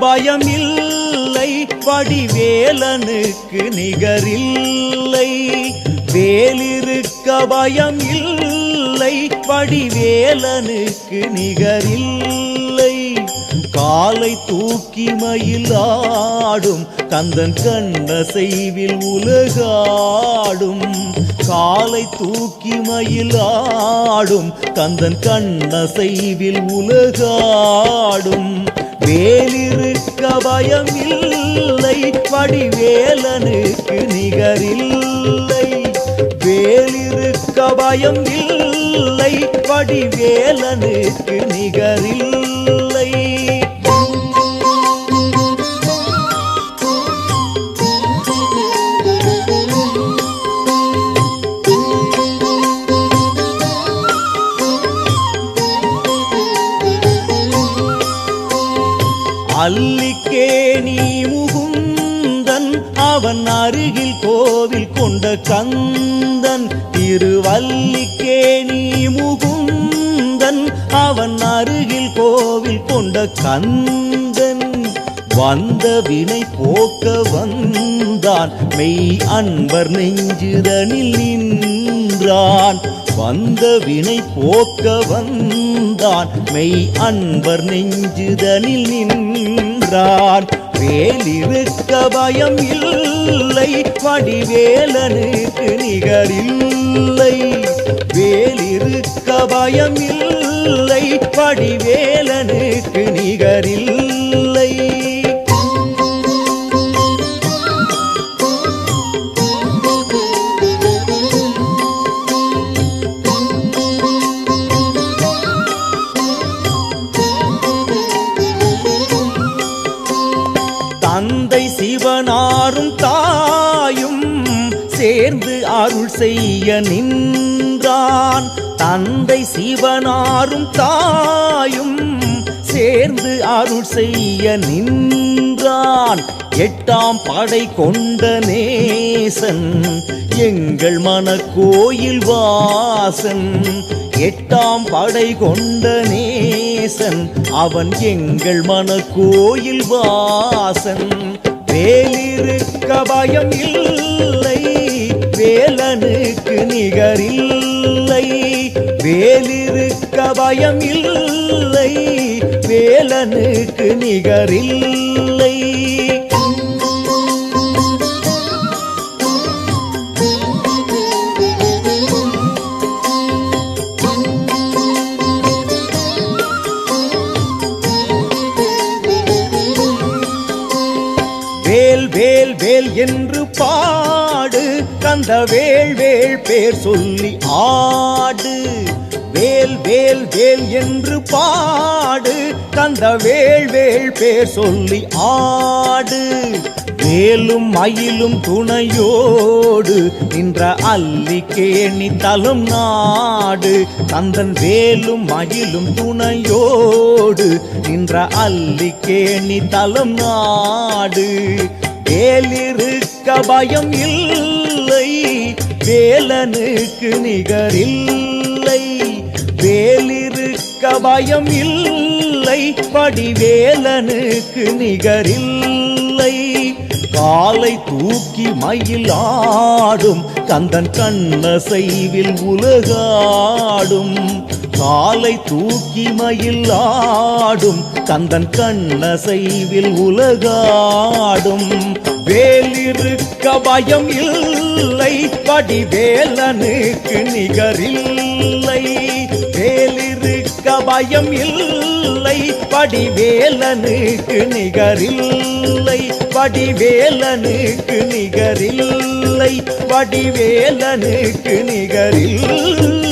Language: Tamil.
பயம் இல்லை, வடிவேலனுக்கு நிகரில்லை. வேலிருக்க பயம் இல்லை, வடிவேலனுக்கு நிகரில்லை. காலை தூக்கி மயிலாடும் கந்தன் கண்ணசைவில் உலகாடும். காலை தூக்கி மயிலாடும் கந்தன் கண்ணசைவில் உலகாடும். வேலிருக்க பயம் இல்லை, வடிவேலனுக்கு நிகரில்லை. வேலிருக்க பயம் இல்லை, வடிவேலனுக்கு நிகரில்லை. அல்லிக்கேணி முகுந்தன் அவன் அருகில் கோவில் கொண்ட கந்தன். திருவல்லிக்கேணி முகுந்தன் அவன் அருகில் கோவில் கொண்ட கந்தன். வந்த வினை போக்க வந்தான், மெய் அன்பர் நெஞ்சுதனில் நின்றான். வந்த வினை போக்க வந்தான், மெய் அன்பர் நெஞ்சுதனில் நின்றான். வேலிருக்க பயம் இல்லை, வடிவேலனுக்கு நிகரில்லை. வேலிருக்க பயம் இல்லை, வடிவேலனுக்கு நிகரில்லை. தந்தை சிவனாரும் தாயும் சேர்ந்து அருள் செய்ய நின்றான். தந்தை சிவனாரும் தாயும் சேர்ந்து அருள் செய்ய நின்றான். எட்டாம் படை கொண்ட நேசன் எங்கள் மனக்கோயில் வாசன். எட்டாம் படை கொண்ட நேசன் அவன் எங்கள் மனக்கோயில் வாசன். வேலிருக்க பயம் இல்லை, வேலனுக்கு நிகரில்லை. வேலிருக்க பயம் இல்லை, வேலனுக்கு நிகரில்லை. வேல் வேல் வேல் என்று பாடு, கந்த வேள் வேள் பேர் சொல்லி ஆடு. வேல் வேல் வேல் என்று பாடு, கந்த வேள் வேள் பேர் சொல்லி ஆடு. வேலும் மயிலும் துணையோடு நின்ற அல்லிக்கேணி தலம் நாடு. கந்தன் வேலும் மயிலும் துணையோடு நின்ற அல்லிக்கேணி தலம் நாடு. வேலிருக்க பயம் இல்லை, வேலனுக்கு நிகரில்லை. வேலிருக்க பயம் இல்லை, வடிவேலனுக்கு நிகரில்லை. காலை தூக்கி மயிலாடும் கந்தன் கண்ணசைவில் உலகாடும். காலை தூக்கி மயிலாடும் கந்தன் கண்ணசைவில் உலகாடும். வேலிருக்க பயம் இல்லை, வடிவேலனுக்கு நிகரில்லை. வேலிருக்க பயம் இல்லை, வடிவேலனுக்கு நிகரில்லை. வடிவேலனுக்கு நிகரில்லை, வடிவேலனுக்கு நிகரில்லை.